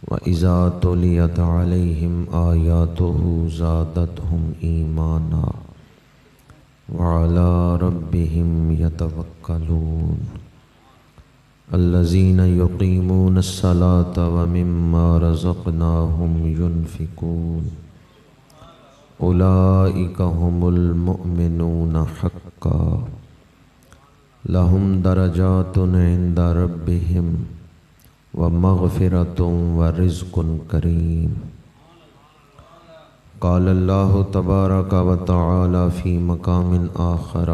وَإِذَا تُلِيَتْ عَلَيْهِمْ آيَاتُهُ زَادَتْهُمْ إِيمَانًا وَعَلَى رَبِّهِمْ يَتَوَكَّلُونَ الَّذِينَ يُقِيمُونَ الصَّلَاةَ وَمِمَّا رَزَقْنَاهُمْ يُنْفِقُونَ أُولَئِكَ هُمُ الْمُؤْمِنُونَ حَقًّا لَهُمْ دَرَجَاتٌ عِنْدَ رَبِّهِمْ وَمَغْفِرَةٌ وَرِزْقٌ كَرِيمٌ قال اللہ تبارک و تعالی فی مقام آخر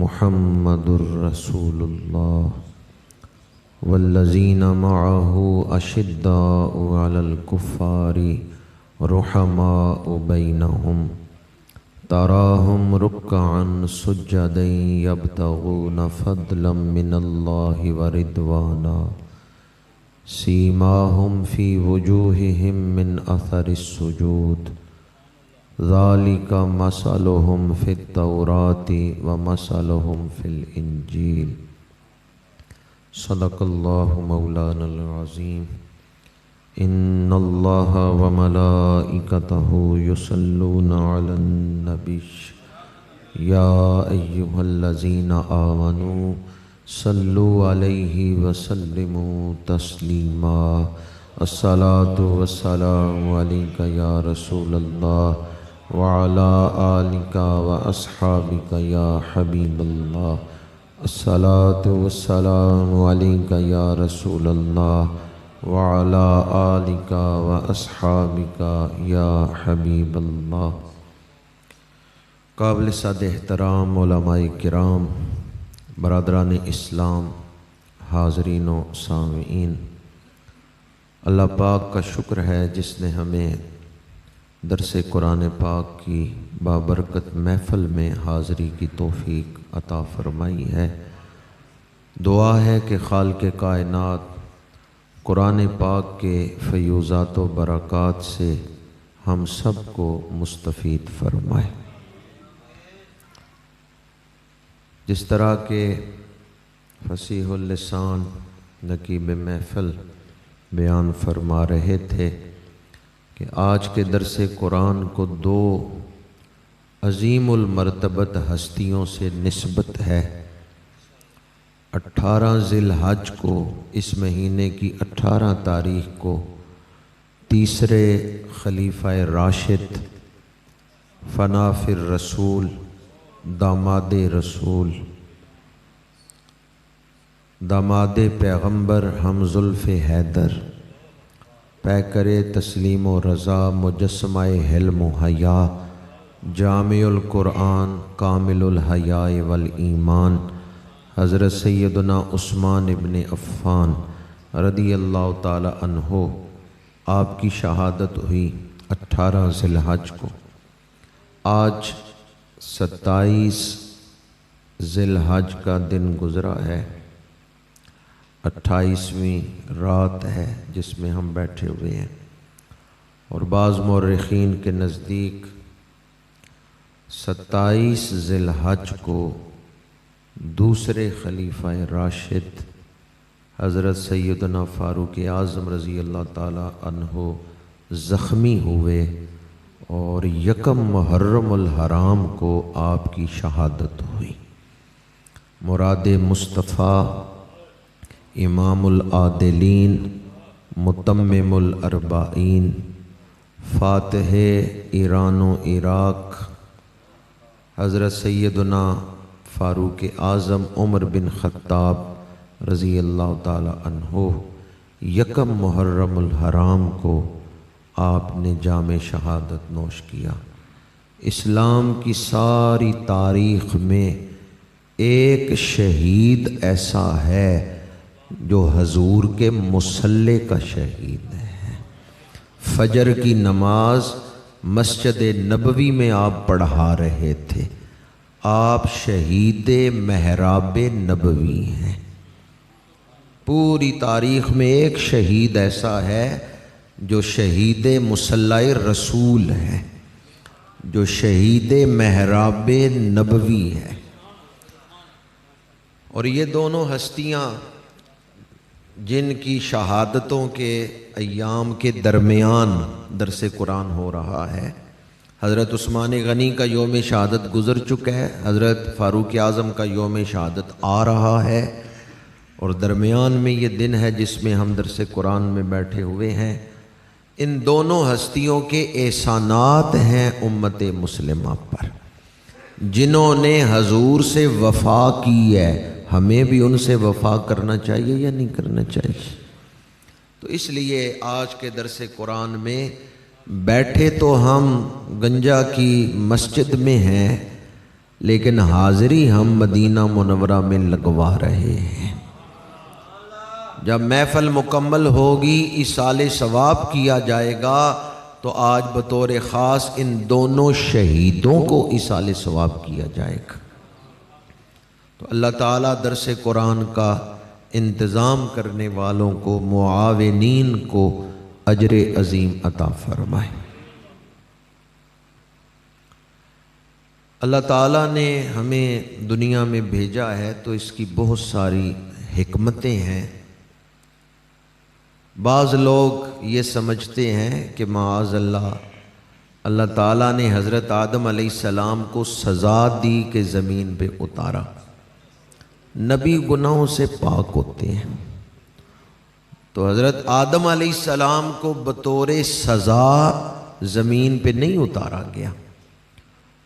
محمد الرسول اللہ والذین معه اشداء علی الکفار رحماء بینہم تراہم رکعا سجدا یبتغون فضلا من اللہ ورضوانا سیماہم فی وجوہہم من اثر السجود ذالک مثلہم فی التوراۃ ومثلہم فی الانجیل صدق اللہ مولانا العظیم ان اللہ وملائکتہ یصلون علی النبی یا ایہا الذین آمنوا صلوا علیہ وسلموا تسلیما الصلاۃ والسلام علیک یا رسول اللہ وعلی آلک واصحابک یا حبیب اللہ الصلاۃ والسلام علیک یا رسول اللہ وعلی آلک واصحابک یا حبیب اللہ۔ قابل صد احترام علماء کرام، برادران اسلام، حاضرین و سامعین، اللہ پاک کا شکر ہے جس نے ہمیں درس قرآن پاک کی بابرکت محفل میں حاضری کی توفیق عطا فرمائی ہے۔ دعا ہے کہ خالق کائنات قرآن پاک کے فیوزات و برکات سے ہم سب کو مستفید فرمائے۔ جس طرح کہ فصیح اللسان نقیب محفل بیان فرما رہے تھے کہ آج کے درس قرآن کو دو عظیم المرتبت ہستیوں سے نسبت ہے۔ 18 ذی الحج کو، اس مہینے کی 18 تاریخ کو، تیسرے خلیفہ راشد فناء الرسول داماد رسول داماد پیغمبر ہم زلف حیدر پیکر تسلیم و رضا مجسمہ حلم و حیا جامع القرآن کامل الحیاء والایمان حضرت سیدنا عثمان ابن عفان رضی اللہ تعالی عنہ آپ کی شہادت ہوئی 18 ذی الحج کو۔ آج 27 ذی الحج کا دن گزرا ہے، 28ویں رات ہے جس میں ہم بیٹھے ہوئے ہیں، اور بعض مورخین کے نزدیک 27 ذی الحج کو دوسرے خلیفہ راشد حضرت سیدنا فاروق اعظم رضی اللہ تعالی عنہ زخمی ہوئے اور 1 محرم الحرام کو آپ کی شہادت ہوئی۔ مراد مصطفیٰ امام العادلین متمم الاربعین فاتح ایران و عراق حضرت سیدنا فاروق اعظم عمر بن خطاب رضی اللہ تعالی عنہ 1 محرم الحرام کو آپ نے جام شہادت نوش کیا۔ اسلام کی ساری تاریخ میں ایک شہید ایسا ہے جو حضور کے مصلی کا شہید ہے۔ فجر کی نماز مسجد نبوی میں آپ پڑھا رہے تھے، آپ شہید محراب نبوی ہیں۔ پوری تاریخ میں ایک شہید ایسا ہے جو شہید مصلی رسول ہے، جو شہید محراب نبوی ہے۔ اور یہ دونوں ہستیاں جن کی شہادتوں کے ایام کے درمیان درس قرآن ہو رہا ہے، حضرت عثمان غنی کا یوم شہادت گزر چکا ہے، حضرت فاروق اعظم کا یوم شہادت آ رہا ہے، اور درمیان میں یہ دن ہے جس میں ہم درس قرآن میں بیٹھے ہوئے ہیں۔ ان دونوں ہستیوں کے احسانات ہیں امت مسلمہ پر، جنہوں نے حضور سے وفا کی ہے۔ ہمیں بھی ان سے وفا کرنا چاہیے یا نہیں کرنا چاہیے؟ تو اس لیے آج کے درس قرآن میں بیٹھے تو ہم گنجا کی مسجد میں ہیں، لیکن حاضری ہم مدینہ منورہ میں لگوا رہے ہیں۔ جب محفل مکمل ہوگی، ایصال ثواب کیا جائے گا، تو آج بطور خاص ان دونوں شہیدوں کو ایصال ثواب کیا جائے گا۔ تو اللہ تعالیٰ درس قرآن کا انتظام کرنے والوں کو، معاونین کو اجر عظیم عطا فرمائے۔ اللہ تعالیٰ نے ہمیں دنیا میں بھیجا ہے تو اس کی بہت ساری حکمتیں ہیں۔ بعض لوگ یہ سمجھتے ہیں کہ معاذ اللہ، اللہ تعالیٰ نے حضرت آدم علیہ السلام کو سزا دی کہ زمین پہ اتارا۔ نبی گناہوں سے پاک ہوتے ہیں، تو حضرت آدم علیہ السلام کو بطور سزا زمین پہ نہیں اتارا گیا۔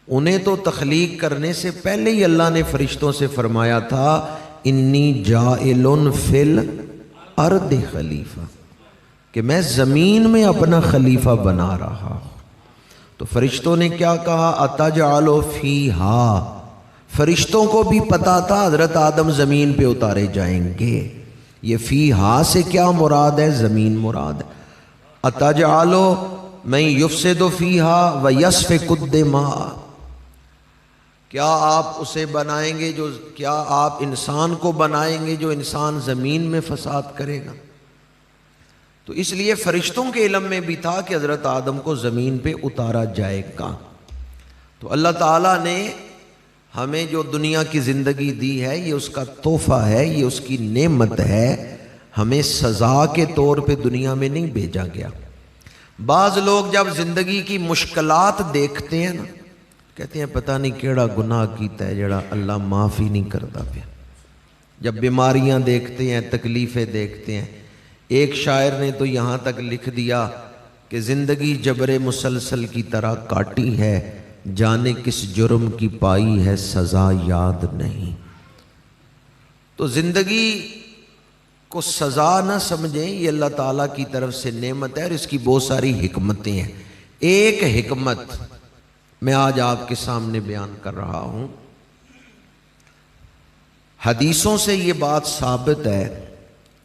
انہیں تو تخلیق کرنے سے پہلے ہی اللہ نے فرشتوں سے فرمایا تھا، انی جاعل فی الارض خلیفہ، کہ میں زمین میں اپنا خلیفہ بنا رہا ہوں۔ تو فرشتوں نے کیا کہا؟ اتجعل فیہا، فرشتوں کو بھی پتا تھا حضرت آدم زمین پہ اتارے جائیں گے۔ یہ فیہا سے کیا مراد ہے؟ زمین مراد ہے۔ اتجعل من یفسد فیہا ویسفک الدماء، کیا آپ اسے بنائیں گے کیا آپ انسان کو بنائیں گے جو انسان زمین میں فساد کرے گا؟ تو اس لیے فرشتوں کے علم میں بھی تھا کہ حضرت آدم کو زمین پہ اتارا جائے گا۔ تو اللہ تعالیٰ نے ہمیں جو دنیا کی زندگی دی ہے، یہ اس کا تحفہ ہے، یہ اس کی نعمت ہے، ہمیں سزا کے طور پہ دنیا میں نہیں بھیجا گیا۔ بعض لوگ جب زندگی کی مشکلات دیکھتے ہیں نا، کہتے ہیں پتہ نہیں کیڑا گناہ کیتا ہے جڑا اللہ معاف ہی نہیں کرتا پیا۔ جب بیماریاں دیکھتے ہیں، تکلیفیں دیکھتے ہیں، ایک شاعر نے تو یہاں تک لکھ دیا کہ زندگی جبر مسلسل کی طرح کاٹی ہے، جانے کس جرم کی پائی ہے سزا یاد نہیں۔ تو زندگی کو سزا نہ سمجھیں، یہ اللہ تعالیٰ کی طرف سے نعمت ہے، اور اس کی بہت ساری حکمتیں ہیں۔ ایک حکمت میں آج آپ کے سامنے بیان کر رہا ہوں، حدیثوں سے یہ بات ثابت ہے،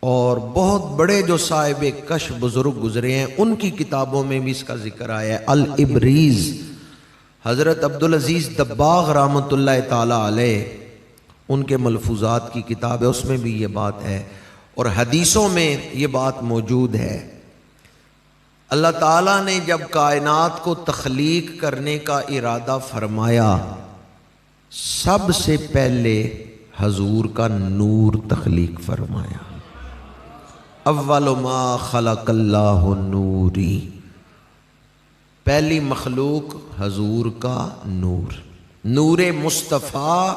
اور بہت بڑے جو صاحب کشف بزرگ گزرے ہیں ان کی کتابوں میں بھی اس کا ذکر آیا ہے۔ الابریز، حضرت عبدالعزیز دباغ رحمۃ اللہ تعالی علیہ، ان کے ملفوظات کی کتاب ہے، اس میں بھی یہ بات ہے، اور حدیثوں میں یہ بات موجود ہے۔ اللہ تعالیٰ نے جب کائنات کو تخلیق کرنے کا ارادہ فرمایا، سب سے پہلے حضور کا نور تخلیق فرمایا۔ اول ما خلق اللہ نوری، پہلی مخلوق حضور کا نور۔ نور مصطفیٰ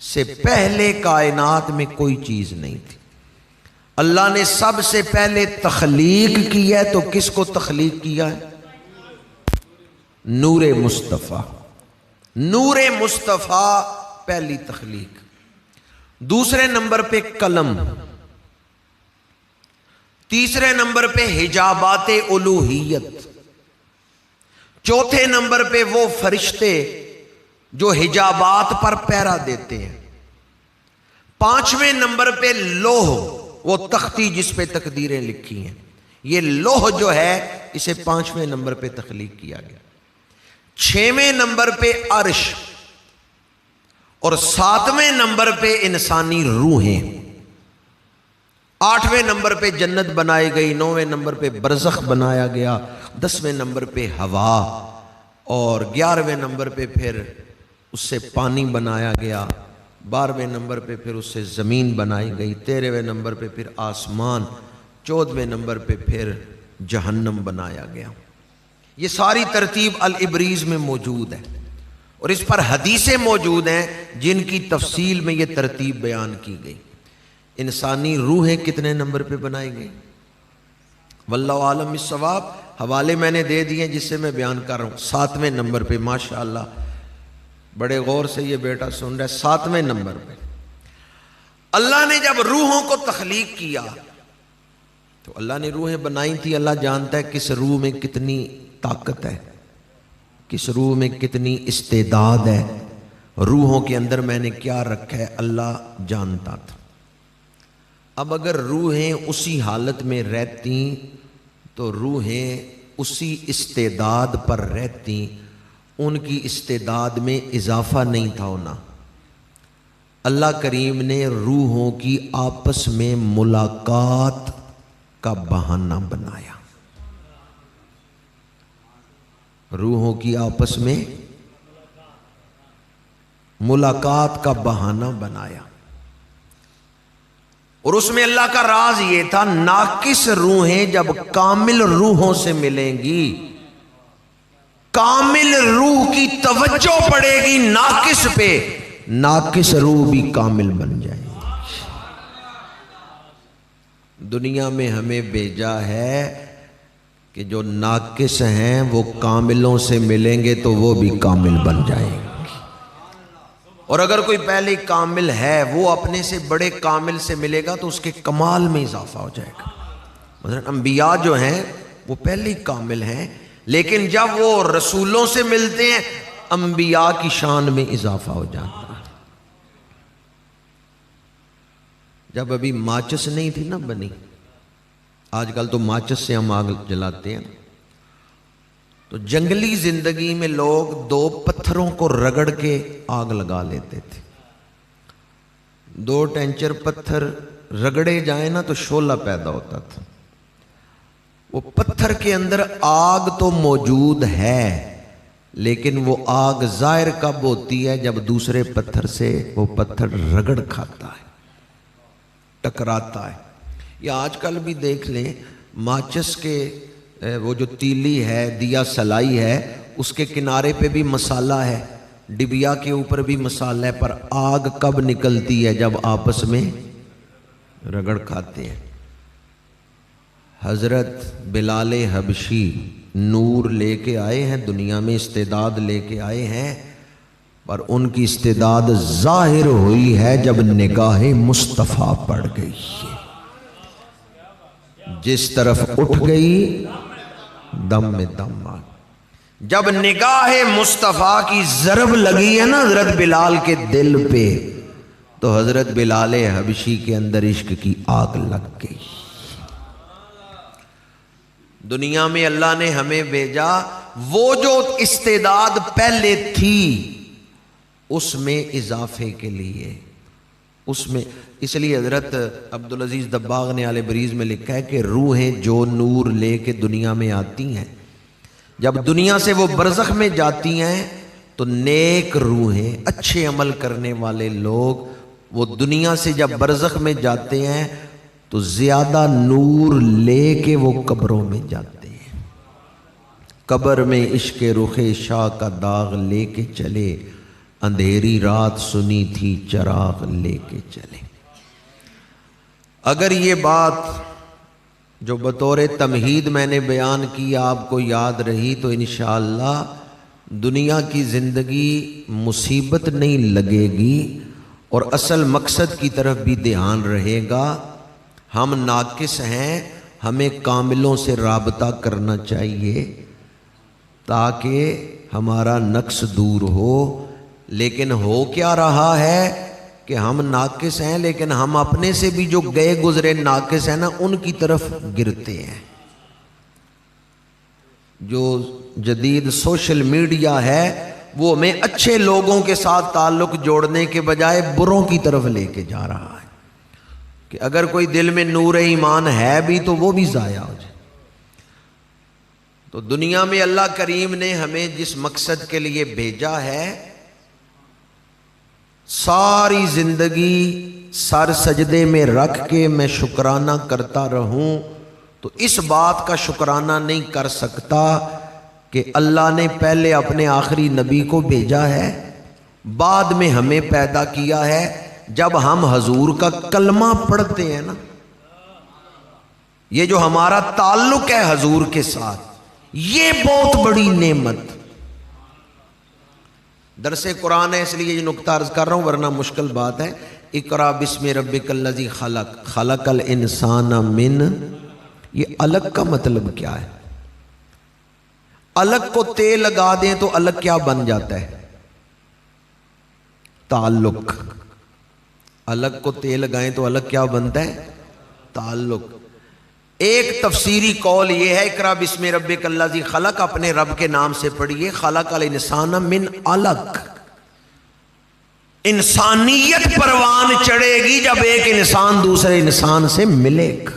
سے پہلے کائنات میں کوئی چیز نہیں تھی۔ اللہ نے سب سے پہلے تخلیق کی ہے، تو کس کو تخلیق کیا ہے؟ نور مصطفیٰ۔ نور مصطفیٰ پہلی تخلیق۔ دوسرے نمبر پہ قلم، تیسرے نمبر پہ حجابات الوہیت، چوتھے نمبر پہ وہ فرشتے جو حجابات پر پہرا دیتے ہیں، پانچویں نمبر پہ لوح، وہ تختی جس پہ تقدیریں لکھی ہیں، یہ لوح جو ہے اسے پانچویں نمبر پہ تخلیق کیا گیا۔ چھویں نمبر پہ عرش، اور ساتویں نمبر پہ انسانی روحیں، آٹھویں نمبر پہ جنت بنائی گئی، نویں نمبر پہ برزخ بنایا گیا، 10ویں نمبر پہ ہوا، اور 11ویں نمبر پہ پھر اس سے پانی بنایا گیا، 12ویں نمبر پہ پھر اس سے زمین بنائی گئی، 13ویں نمبر پہ پھر آسمان، 14ویں نمبر پہ پھر جہنم بنایا گیا۔ یہ ساری ترتیب الابریز میں موجود ہے، اور اس پر حدیثیں موجود ہیں جن کی تفصیل میں یہ ترتیب بیان کی گئی۔ انسانی روحیں کتنے نمبر پہ بنائی گئی؟ واللہ عالم الصواب، حوالے میں نے دے دیے جس سے میں بیان کر رہا ہوں۔ 7ویں نمبر پہ، ماشاءاللہ بڑے غور سے یہ بیٹا سن رہا ہے، 7ویں نمبر پہ اللہ نے جب روحوں کو تخلیق کیا تو اللہ نے روحیں بنائی تھی۔ اللہ جانتا ہے کس روح میں کتنی طاقت ہے، کس روح میں کتنی استعداد ہے، روحوں کے اندر میں نے کیا رکھا ہے، اللہ جانتا تھا۔ اب اگر روحیں اسی حالت میں رہتی تو روحیں اسی استعداد پر رہتی، ان کی استعداد میں اضافہ نہیں تھا ہونا۔ اللہ کریم نے روحوں کی آپس میں ملاقات کا بہانہ بنایا، روحوں کی آپس میں ملاقات کا بہانہ بنایا، اور اس میں اللہ کا راز یہ تھا، ناقص روحیں جب کامل روحوں سے ملیں گی، کامل روح کی توجہ پڑے گی ناقص پہ، ناقص روح بھی کامل بن جائے گی۔ دنیا میں ہمیں بھیجا ہے کہ جو ناقص ہیں وہ کاملوں سے ملیں گے تو وہ بھی کامل بن جائیں گے، اور اگر کوئی پہلے کامل ہے وہ اپنے سے بڑے کامل سے ملے گا تو اس کے کمال میں اضافہ ہو جائے گا۔ مثلا انبیاء جو ہیں وہ پہلے کامل ہیں، لیکن جب وہ رسولوں سے ملتے ہیں انبیاء کی شان میں اضافہ ہو جاتا ہے۔ جب ابھی ماچس نہیں تھی نا بنی، آج کل تو ماچس سے ہم آگ جلاتے ہیں، تو جنگلی زندگی میں لوگ 2 پتھروں کو رگڑ کے آگ لگا لیتے تھے۔ 2 ٹینچر پتھر رگڑے جائیں نا تو شعلہ پیدا ہوتا تھا۔ وہ پتھر کے اندر آگ تو موجود ہے، لیکن وہ آگ ظاہر کب ہوتی ہے؟ جب دوسرے پتھر سے وہ پتھر رگڑ کھاتا ہے، ٹکراتا ہے۔ یا آج کل بھی دیکھ لیں، ماچس کے وہ جو تیلی ہے، دیا سلائی ہے، اس کے کنارے پہ بھی مسالہ ہے، ڈبیا کے اوپر بھی مسالہ ہے، پر آگ کب نکلتی ہے؟ جب آپس میں رگڑ کھاتے ہیں۔ حضرت بلال حبشی نور لے کے آئے ہیں دنیا میں، استعداد لے کے آئے ہیں، پر ان کی استعداد ظاہر ہوئی ہے جب نگاہ مصطفیٰ پڑ گئی، جس طرف اٹھ گئی دم میں دم آ گئی۔ جب نگاہ مصطفیٰ کی ضرب لگی ہے نا حضرت بلال کے دل پہ، تو حضرت بلال حبشی کے اندر عشق کی آگ لگ گئی۔ دنیا میں اللہ نے ہمیں بھیجا وہ جو استعداد پہلے تھی اس میں اضافے کے لیے، اس میں، اس لیے حضرت عبدالعزیز دباغ نے آل بریز میں لکھا ہے کہ روحیں جو نور لے کے دنیا میں آتی ہیں، جب دنیا سے وہ برزخ میں جاتی ہیں تو نیک روحیں، اچھے عمل کرنے والے لوگ، وہ دنیا سے جب برزخ میں جاتے ہیں تو زیادہ نور لے کے وہ قبروں میں جاتے ہیں۔ قبر میں عشق رخ شاہ کا داغ لے کے چلے، اندھیری رات سنی تھی چراغ لے کے چلے۔ اگر یہ بات جو بطور تمہید میں نے بیان کی آپ کو یاد رہی تو انشاءاللہ دنیا کی زندگی مصیبت نہیں لگے گی، اور اصل مقصد کی طرف بھی دھیان رہے گا۔ ہم ناقص ہیں، ہمیں کاملوں سے رابطہ کرنا چاہیے تاکہ ہمارا نقص دور ہو۔ لیکن ہو کیا رہا ہے کہ ہم ناقص ہیں، لیکن ہم اپنے سے بھی جو گئے گزرے ناقص ہیں نا ان کی طرف گرتے ہیں۔ جو جدید سوشل میڈیا ہے وہ ہمیں اچھے لوگوں کے ساتھ تعلق جوڑنے کے بجائے بروں کی طرف لے کے جا رہا ہے، کہ اگر کوئی دل میں نور ایمان ہے بھی تو وہ بھی ضائع ہو جائے۔ تو دنیا میں اللہ کریم نے ہمیں جس مقصد کے لیے بھیجا ہے، ساری زندگی سر سجدے میں رکھ کے میں شکرانہ کرتا رہوں تو اس بات کا شکرانہ نہیں کر سکتا کہ اللہ نے پہلے اپنے آخری نبی کو بھیجا ہے، بعد میں ہمیں پیدا کیا ہے۔ جب ہم حضور کا کلمہ پڑھتے ہیں نا، یہ جو ہمارا تعلق ہے حضور کے ساتھ، یہ بہت بڑی نعمت۔ درس قرآن ہے اس لیے یہ نکتہ عرض کر رہا ہوں، ورنہ مشکل بات ہے۔ اقرا بسم ربک الذی خلق، خلق الانسان من، یہ الگ کا مطلب کیا ہے؟ الگ کو تے لگا دیں تو الگ کیا بن جاتا ہے؟ تعلق۔ الگ کو تے لگائیں تو الگ کیا بنتا ہے؟ تعلق۔ ایک تفسیری قول یہ ہے، اقرا بسم ربک الذی خلق، اپنے رب کے نام سے پڑھیے، خلق الانسان من علق۔ انسانیت پروان چڑھے گی جب ایک انسان دوسرے انسان سے ملے گا۔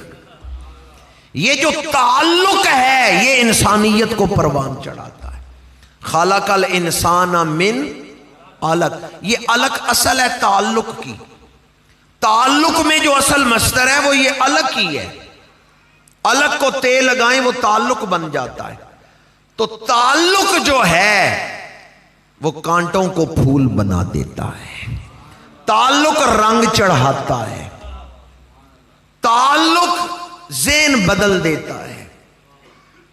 یہ جو تعلق ہے یہ انسانیت کو پروان چڑھاتا ہے۔ خلق الانسان من علق، یہ علق اصل ہے تعلق کی۔ تعلق میں جو اصل مصدر ہے وہ یہ علق ہی ہے۔ علق کو تے لگائیں وہ تعلق بن جاتا ہے۔ تو تعلق جو ہے وہ کانٹوں کو پھول بنا دیتا ہے، تعلق رنگ چڑھاتا ہے، تعلق ذہن بدل دیتا ہے،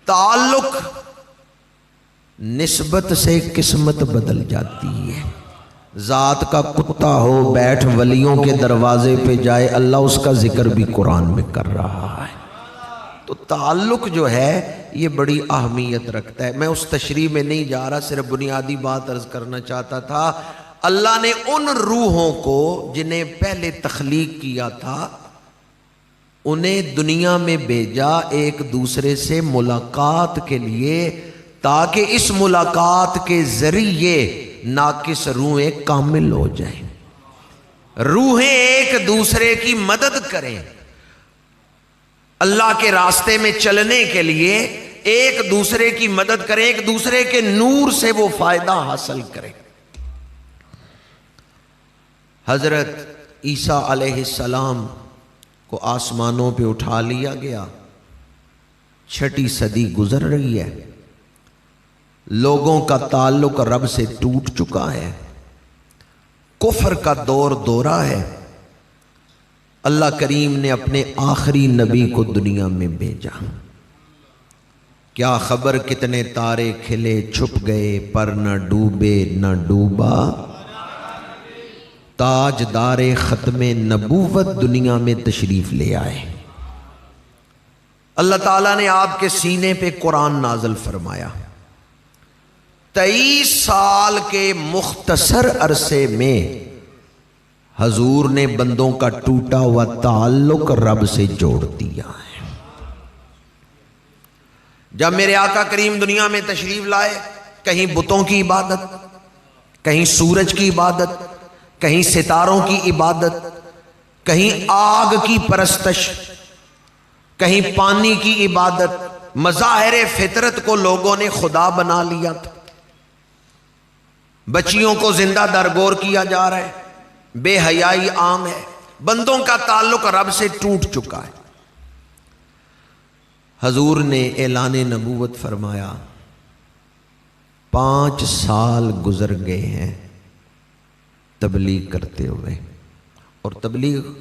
تعلق نسبت سے قسمت بدل جاتی ہے۔ ذات کا کتا ہو بیٹھ ولیوں کے دروازے پہ جائے، اللہ اس کا ذکر بھی قرآن میں کر رہا ہے۔ تو تعلق جو ہے یہ بڑی اہمیت رکھتا ہے۔ میں اس تشریح میں نہیں جا رہا، صرف بنیادی بات عرض کرنا چاہتا تھا۔ اللہ نے ان روحوں کو جنہیں پہلے تخلیق کیا تھا انہیں دنیا میں بھیجا ایک دوسرے سے ملاقات کے لیے، تاکہ اس ملاقات کے ذریعے ناقص روحیں کامل ہو جائیں، روحیں ایک دوسرے کی مدد کریں، اللہ کے راستے میں چلنے کے لیے ایک دوسرے کی مدد کریں، ایک دوسرے کے نور سے وہ فائدہ حاصل کریں۔ حضرت عیسیٰ علیہ السلام کو آسمانوں پہ اٹھا لیا گیا، 6 صدی گزر رہی ہے، لوگوں کا تعلق رب سے ٹوٹ چکا ہے، کفر کا دور دورہ ہے۔ اللہ کریم نے اپنے آخری نبی کو دنیا میں بھیجا۔ کیا خبر کتنے تارے کھلے چھپ گئے، پر نہ ڈوبے نہ ڈوبا، تاجدار ختم نبوت دنیا میں تشریف لے آئے۔ اللہ تعالیٰ نے آپ کے سینے پہ قرآن نازل فرمایا۔ 23 سال کے مختصر عرصے میں حضور نے بندوں کا ٹوٹا ہوا تعلق رب سے جوڑ دیا ہے۔ جب میرے آقا کریم دنیا میں تشریف لائے، کہیں بتوں کی عبادت، کہیں سورج کی عبادت، کہیں ستاروں کی عبادت، کہیں آگ کی پرستش، کہیں پانی کی عبادت، مظاہر فطرت کو لوگوں نے خدا بنا لیا تھا۔ بچیوں کو زندہ درگور کیا جا رہا ہے، بے حیائی عام ہے، بندوں کا تعلق رب سے ٹوٹ چکا ہے۔ حضور نے اعلان نبوت فرمایا، 5 سال گزر گئے ہیں تبلیغ کرتے ہوئے، اور تبلیغ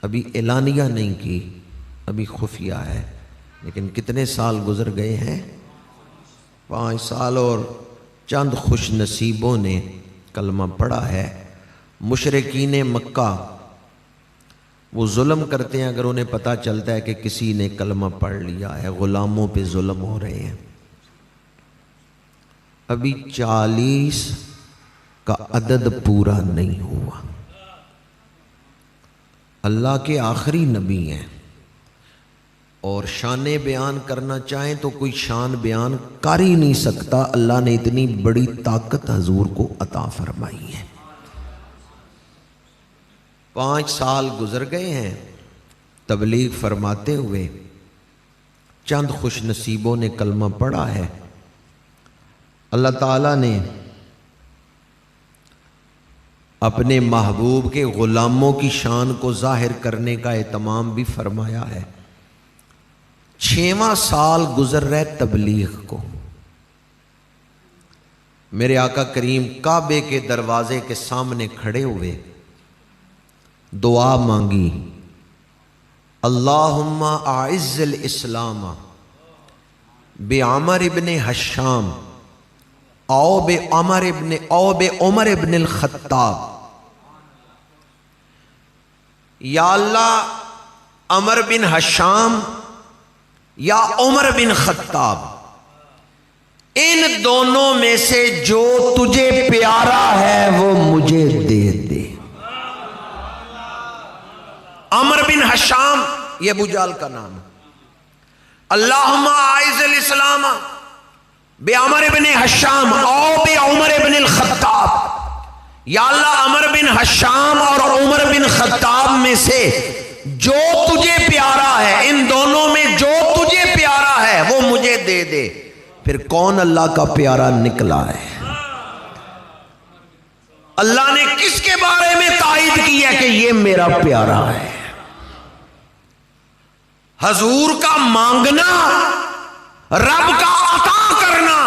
ابھی اعلانیہ نہیں کی، ابھی خفیہ ہے، لیکن کتنے سال گزر گئے ہیں؟ 5 سال، اور چند خوش نصیبوں نے کلمہ پڑھا ہے۔ مشرکین مکہ وہ ظلم کرتے ہیں اگر انہیں پتہ چلتا ہے کہ کسی نے کلمہ پڑھ لیا ہے، غلاموں پہ ظلم ہو رہے ہیں۔ ابھی 40 کا عدد پورا نہیں ہوا، اللہ کے آخری نبی ہیں، اور شان بیان کرنا چاہیں تو کوئی شان بیان کر ہی نہیں سکتا، اللہ نے اتنی بڑی طاقت حضور کو عطا فرمائی ہے۔ 5 سال گزر گئے ہیں تبلیغ فرماتے ہوئے، چند خوش نصیبوں نے کلمہ پڑھا ہے۔ اللہ تعالیٰ نے اپنے محبوب کے غلاموں کی شان کو ظاہر کرنے کا اہتمام بھی فرمایا ہے۔ 6واں سال گزر رہے تبلیغ کو، میرے آقا کریم کعبے کے دروازے کے سامنے کھڑے ہوئے، دعا مانگی، اللہم اعز الاسلام بعمر ابن حشام او بعمر ابن الخطاب۔ یا اللہ عمر بن حشام یا عمر بن خطاب، ان دونوں میں سے جو تجھے پیارا ہے وہ مجھے دے دے۔ عمر بن حشام یہ ابو جہل کا نام ہے۔ اللہم اعز الاسلام بعمر بن حشام او بعمر بن الخطاب، یا اللہ عمر بن حشام اور عمر بن خطاب میں سے جو تجھے پیارا ہے، ان دونوں میں جو تجھے پیارا ہے وہ مجھے دے دے۔ پھر کون اللہ کا پیارا نکلا ہے؟ اللہ نے کس کے بارے میں تائید کی ہے کہ یہ میرا پیارا ہے؟ حضور کا مانگنا، رب کا عطا کرنا،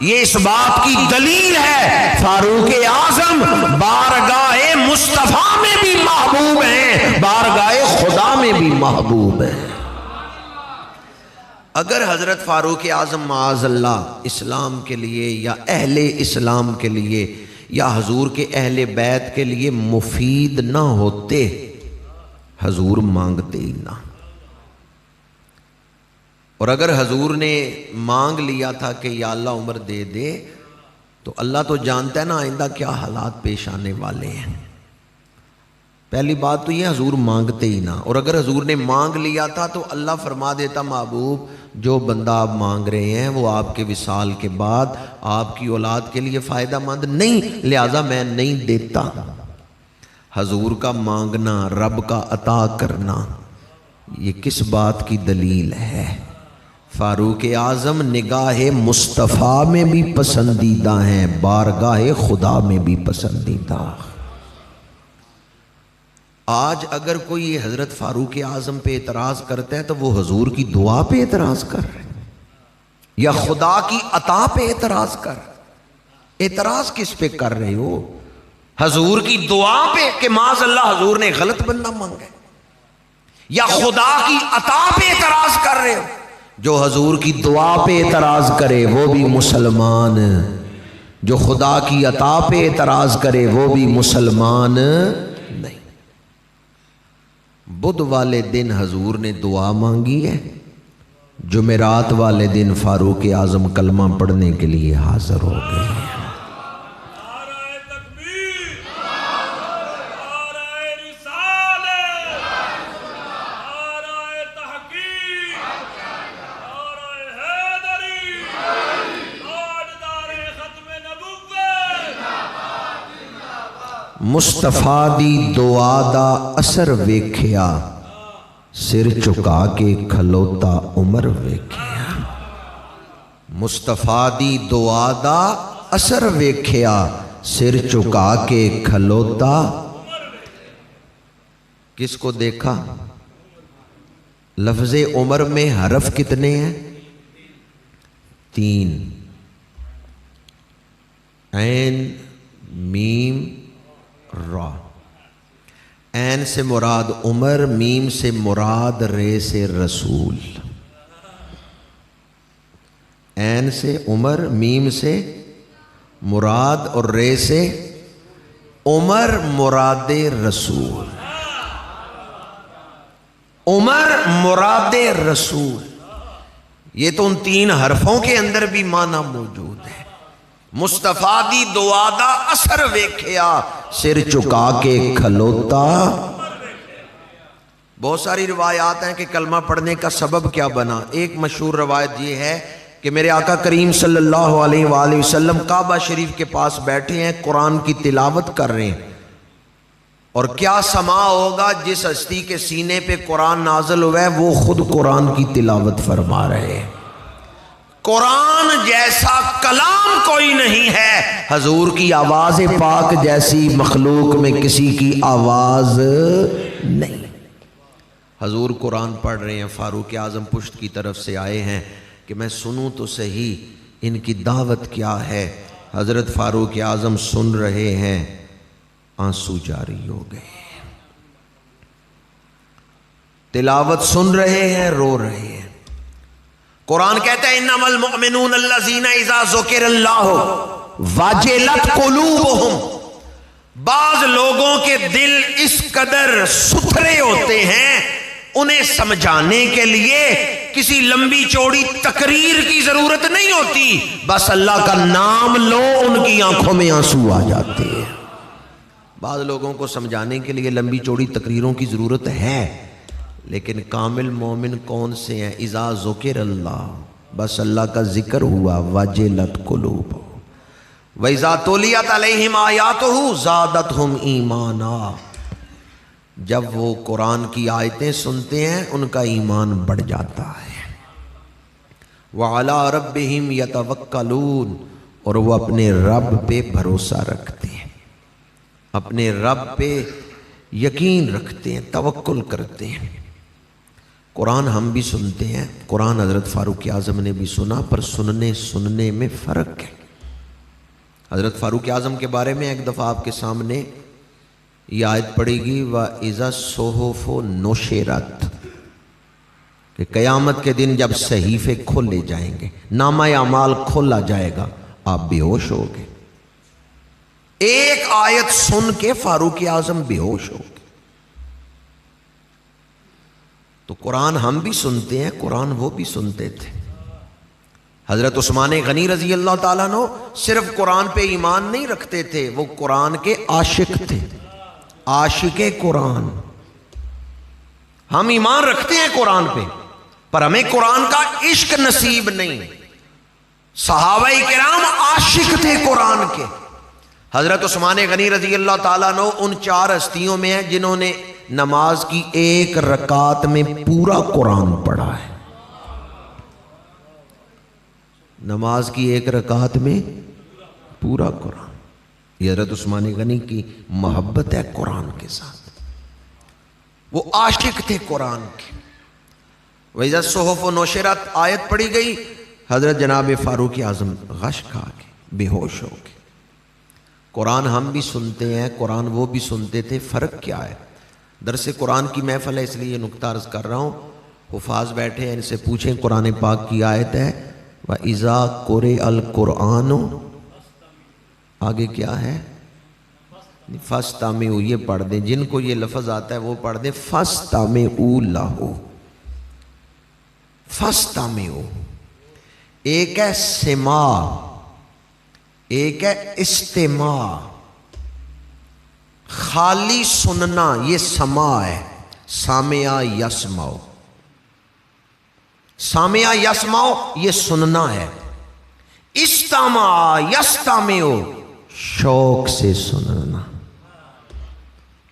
یہ اس بات کی دلیل ہے فاروق اعظم بارگاہ مصطفیٰ میں بھی محبوب ہیں، بارگاہ خدا میں بھی محبوب ہیں۔ اگر حضرت فاروق اعظم معاذ اللہ اسلام کے لیے یا اہل اسلام کے لیے یا حضور کے اہل بیت کے لیے مفید نہ ہوتے، حضور مانگتے ہی نہ۔ اور اگر حضور نے مانگ لیا تھا کہ یا اللہ عمر دے دے، تو اللہ تو جانتا ہے نا آئندہ کیا حالات پیش آنے والے ہیں۔ پہلی بات تو یہ حضور مانگتے ہی نہ، اور اگر حضور نے مانگ لیا تھا تو اللہ فرما دیتا محبوب جو بندہ آپ مانگ رہے ہیں وہ آپ کے وصال کے بعد آپ کی اولاد کے لیے فائدہ مند نہیں، لہٰذا میں نہیں دیتا۔ حضور کا مانگنا، رب کا عطا کرنا، یہ کس بات کی دلیل ہے؟ فاروق اعظم نگاہ مصطفیٰ میں بھی پسندیدہ ہیں، بارگاہ خدا میں بھی پسندیدہ۔ آج اگر کوئی حضرت فاروق اعظم پہ اعتراض کرتا ہے تو وہ حضور کی دعا پہ اعتراض کر رہے ہیں یا خدا کی عطا پہ اعتراض کر رہے ہیں؟ اعتراض کس پہ کر رہے ہو؟ حضور کی دعا پہ کہ معاذ اللہ حضور نے غلط بندہ مانگا، یا خدا کی عطا پہ اعتراض کر رہے ہو؟ جو حضور کی دعا پہ اعتراض کرے وہ بھی مسلمان، جو خدا کی عطا پہ اعتراض کرے وہ بھی مسلمان نہیں۔ بدھ والے دن حضور نے دعا مانگی ہے، جمعرات والے دن فاروق اعظم کلمہ پڑھنے کے لیے حاضر ہو گئے ہیں۔ مصطفیٰ دی دعا دا اثر ویکھیا، سر چکا کے کھلوتا عمر ویکھیا۔ مصطفیٰ دی دعا دا اثر ویکھیا، سر چکا کے کھلوتا۔ کس کو دیکھا؟ لفظ عمر میں حرف کتنے ہیں؟ 3، عین، میم، را۔ عین سے مراد عمر، میم سے مراد رے سے رسول۔ عین سے عمر، میم سے مراد اور رے سے عمر مراد رسول۔ عمر مراد رسول، یہ تو ان 3 حرفوں کے اندر بھی معنی موجود ہے۔ مصطفیٰ دی دعا دا اثر ویکھیا، سر چکا کے کھلوتا۔ بہت ساری روایات ہیں کہ کلمہ پڑھنے کا سبب کیا بنا۔ ایک مشہور روایت یہ ہے کہ میرے آقا کریم صلی اللہ علیہ وآلہ وسلم کعبہ شریف کے پاس بیٹھے ہیں، قرآن کی تلاوت کر رہے ہیں، اور کیا سما ہوگا جس ہستی کے سینے پہ قرآن نازل ہوا ہے وہ خود قرآن کی تلاوت فرما رہے ہیں۔ قرآن جیسا کلام کوئی نہیں ہے، حضور کی آواز پاک جیسی مخلوق میں کسی کی آواز نہیں۔ حضور قرآن پڑھ رہے ہیں، فاروق اعظم پشت کی طرف سے آئے ہیں کہ میں سنوں تو صحیح ان کی دعوت کیا ہے۔ حضرت فاروق اعظم سن رہے ہیں، آنسو جاری ہو گئے، تلاوت سن رہے ہیں، رو رہے ہیں۔ قرآن کہتا ہے انما المؤمنون الذین اذا ذکر اللہ وجلت قلوبہم، بعض لوگوں کے دل اس قدر ستھرے ہوتے ہیں، انہیں سمجھانے کے لیے کسی لمبی چوڑی تقریر کی ضرورت نہیں ہوتی، بس اللہ کا نام لو ان کی آنکھوں میں آنسو آ جاتے ہیں۔ بعض لوگوں کو سمجھانے کے لیے لمبی چوڑی تقریروں کی ضرورت ہے، لیکن کامل مومن کون سے ہیں؟ اذا ذکر اللہ، بس اللہ کا ذکر ہوا، وجلت قلوب، وَإِذَا تُلِيَتْ عَلَيْهِمْ آيَاتُهُ زَادَتْهُمْ ایمانا، جب وہ قرآن کی آیتیں سنتے ہیں ان کا ایمان بڑھ جاتا ہے۔ وَعَلَىٰ رَبِّهِمْ يَتَوَكَّلُونَ، اور وہ اپنے رب پہ بھروسہ رکھتے ہیں، اپنے رب پہ یقین رکھتے ہیں، توکل کرتے ہیں۔ قرآن ہم بھی سنتے ہیں، قرآن حضرت فاروق اعظم نے بھی سنا، پر سننے میں فرق ہے۔ حضرت فاروق اعظم کے بارے میں ایک دفعہ آپ کے سامنے یہ آیت پڑے گی، وَإِذَا الصُّحُفُ نُشِرَتْ، کہ قیامت کے دن جب صحیفے کھولے جائیں گے، نامہ اعمال کھولا جائے گا، آپ بے ہوش ہو گے۔ ایک آیت سن کے فاروق اعظم بے ہوش ہو گے۔ تو قرآن ہم بھی سنتے ہیں، قرآن وہ بھی سنتے تھے۔ حضرت عثمان غنی رضی اللہ تعالیٰ عنہ صرف قرآن پہ ایمان نہیں رکھتے تھے، وہ قرآن کے عاشق تھے، عاشق قرآن۔ ہم ایمان رکھتے ہیں قرآن پہ، پر ہمیں قرآن کا عشق نصیب نہیں۔ صحابہ کرام عاشق تھے قرآن کے۔ حضرت عثمان غنی رضی اللہ تعالیٰ عنہ ان 4 ہستیوں میں ہیں جنہوں نے نماز کی ایک رکعت میں پورا قرآن پڑھا ہے۔ نماز کی ایک رکعت میں پورا قرآن، یہ حضرت عثمان غنی کی محبت ہے قرآن کے ساتھ، وہ عاشق تھے قرآن کے۔ وَإِذَا الصُّحُفُ نُشِرَتْ آیت پڑھی گئی، حضرت جناب فاروق اعظم غش کھا کے بے ہوش ہو گئے۔ قرآن ہم بھی سنتے ہیں، قرآن وہ بھی سنتے تھے، فرق کیا ہے؟ درس قرآن کی محفل ہے اس لیے یہ نکتہ عرض کر رہا ہوں، حفاظ بیٹھے ہیں، ان سے پوچھیں قرآن پاک کی آیت ہے وَإِذَا قُرِئَ الْقُرْآنُ، آگے کیا ہے؟ فَاسْتَمِعُوا، یہ پڑھ دیں، جن کو یہ لفظ آتا ہے وہ پڑھ دیں فَاسْتَمِعُوا لَهُ۔ فَاسْتَمِعُوا، ایک ہے سماع، ایک ہے استماع۔ خالی سننا یہ سماع ہے، سامع یسمع، سامع یسمع یہ سننا ہے۔ استماع یستمع، شوق سے سننا۔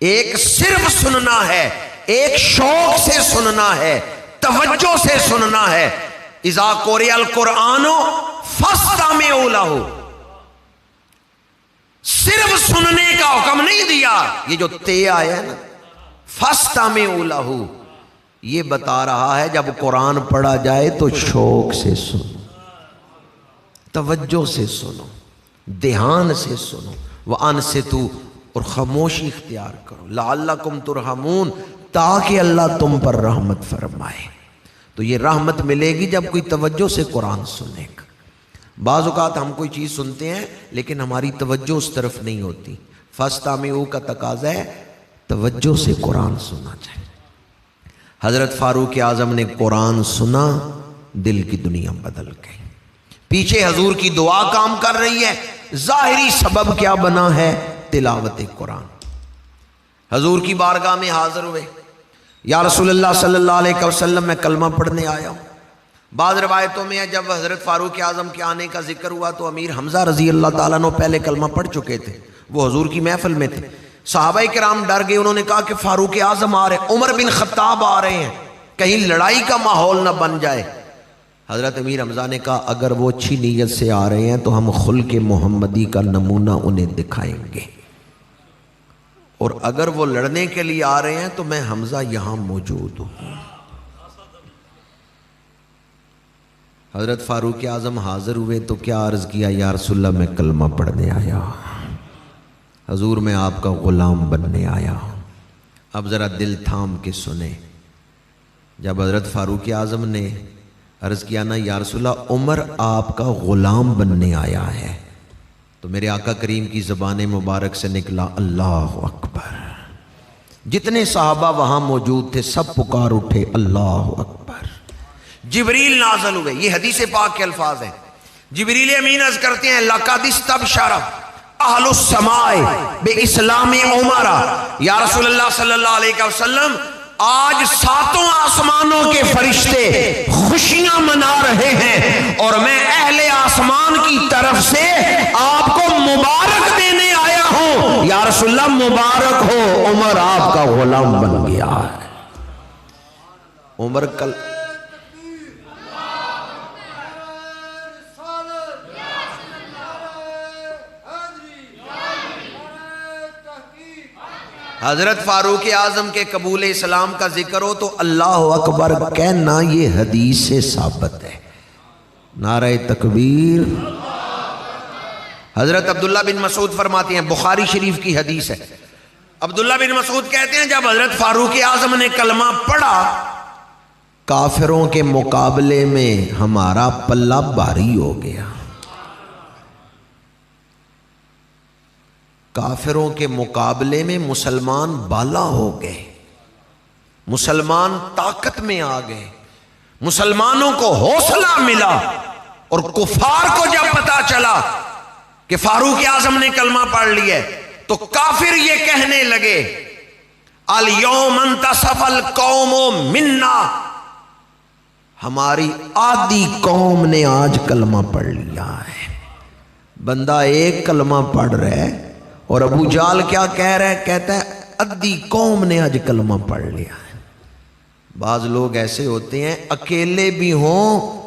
ایک صرف سننا ہے، ایک شوق سے سننا ہے، توجہ سے سننا ہے۔ اذا قرئ القرآن فاستمعوا له، صرف سننے کا حکم نہیں دیا، یہ جو تے آیا ہے نا فاستمعوا له، یہ بتا رہا ہے جب قرآن پڑھا جائے تو شوق سے سنو، توجہ سے سنو، دھیان سے سنو، وانصتوا، اور خاموشی اختیار کرو، لعلکم ترحمون، تاکہ اللہ تم پر رحمت فرمائے۔ تو یہ رحمت ملے گی جب کوئی توجہ سے قرآن سنے گا۔ بعض اوقات ہم کوئی چیز سنتے ہیں لیکن ہماری توجہ اس طرف نہیں ہوتی، فاستمعوا کا تقاضا ہے توجہ سے قرآن سنا جائے۔ حضرت فاروق اعظم نے قرآن سنا، دل کی دنیا بدل گئی۔ پیچھے حضور کی دعا کام کر رہی ہے، ظاہری سبب کیا بنا ہے؟ تلاوت قرآن۔ حضور کی بارگاہ میں حاضر ہوئے، یا رسول اللہ صلی اللہ علیہ وسلم میں کلمہ پڑھنے آیا ہوں۔ بعض روایتوں میں ہے جب حضرت فاروق اعظم کے آنے کا ذکر ہوا تو امیر حمزہ رضی اللہ تعالیٰ عنہ پہلے کلمہ پڑھ چکے تھے، وہ حضور کی محفل میں تھے۔ صحابہ کرام ڈر گئے، انہوں نے کہا کہ فاروق اعظم آ رہے ہیں، عمر بن خطاب آ رہے ہیں، کہیں لڑائی کا ماحول نہ بن جائے۔ حضرت امیر حمزہ نے کہا اگر وہ اچھی نیت سے آ رہے ہیں تو ہم خلق محمدی کا نمونہ انہیں دکھائیں گے، اور اگر وہ لڑنے کے لیے آ رہے ہیں تو میں حمزہ یہاں موجود ہوں۔ حضرت فاروق اعظم حاضر ہوئے تو کیا عرض کیا؟ یا رسول اللہ میں کلمہ پڑھنے آیا، حضور میں آپ کا غلام بننے آیا۔ اب ذرا دل تھام کے سنیں، جب حضرت فاروق اعظم نے عرض کیا نا یا رسول اللہ عمر آپ کا غلام بننے آیا ہے، تو میرے آقا کریم کی زبان مبارک سے نکلا اللہ اکبر۔ جتنے صحابہ وہاں موجود تھے سب پکار اٹھے اللہ اکبر۔ جبریل نازل ہوئے، یہ حدیث پاک کے الفاظ ہیں۔ جبریل امین عرض کرتے ہیں لقد استبشر اہل السماء باسلام عمر، یا رسول اللہ صلی اللہ علیہ وسلم آج ساتوں آسمانوں کے فرشتے خوشیاں منا رہے ہیں، اور میں اہل آسمان کی طرف سے آپ کو مبارک دینے آیا ہوں۔ یا رسول اللہ مبارک ہو، عمر آپ کا غلام بن گیا ہے۔ عمر کل حضرت فاروق اعظم کے قبول اسلام کا ذکر ہو تو اللہ اکبر کہنا یہ حدیث سے ثابت ہے۔ نعرہ تکبیر۔ حضرت عبداللہ بن مسعود فرماتے ہیں، بخاری شریف کی حدیث ہے، عبداللہ بن مسعود کہتے ہیں جب حضرت فاروق اعظم نے کلمہ پڑھا کافروں کے مقابلے میں ہمارا پلہ بھاری ہو گیا۔ کافروں کے مقابلے میں مسلمان بالا ہو گئے، مسلمان طاقت میں آ گئے، مسلمانوں کو حوصلہ ملا، اور کفار کو جب پتا چلا کہ فاروق اعظم نے کلمہ پڑھ لیا ہے تو کافر یہ کہنے لگے الیوم انتصف القوم منا، ہماری آدھی قوم نے آج کلمہ پڑھ لیا ہے۔ بندہ ایک کلمہ پڑھ رہا ہے اور ابو جال کیا کہہ رہا ہے؟ کہتا ہے ادھی قوم نے آج کلمہ پڑھ لیا ہے۔ بعض لوگ ایسے ہوتے ہیں اکیلے بھی ہوں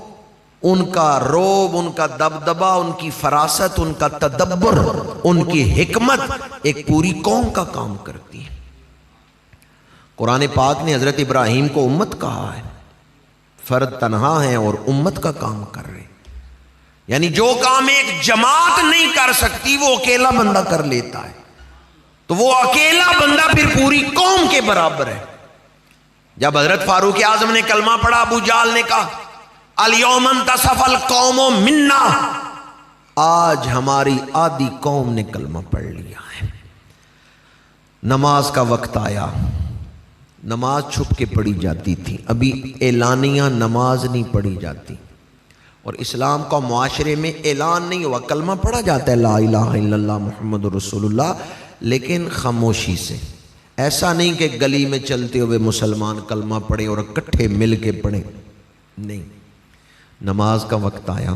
ان کا روب، ان کا دبدبہ، ان کی فراست، ان کا تدبر، ان کی حکمت ایک پوری قوم کا کام کرتی ہے۔ قرآن پاک نے حضرت ابراہیم کو امت کہا ہے، فرد تنہا ہیں اور امت کا کام کر رہے ہیں، یعنی جو کام ایک جماعت نہیں کر سکتی وہ اکیلا بندہ کر لیتا ہے، تو وہ اکیلا بندہ پھر پوری قوم کے برابر ہے۔ جب حضرت فاروق اعظم نے کلمہ پڑھا ابو جال نے کہا الیوم انتصف القوم منا، آج ہماری آدھی قوم نے کلمہ پڑھ لیا ہے۔ نماز کا وقت آیا، نماز چھپ کے پڑھی جاتی تھی، ابھی اعلانیہ نماز نہیں پڑھی جاتی، اور اسلام کا معاشرے میں اعلان نہیں ہوا، کلمہ پڑھا جاتا ہے لا الہ الا اللہ محمد رسول اللہ، لیکن خاموشی سے۔ ایسا نہیں کہ گلی میں چلتے ہوئے مسلمان کلمہ پڑھیں اور اکٹھے مل کے پڑھیں، نہیں، نماز کا وقت آیا،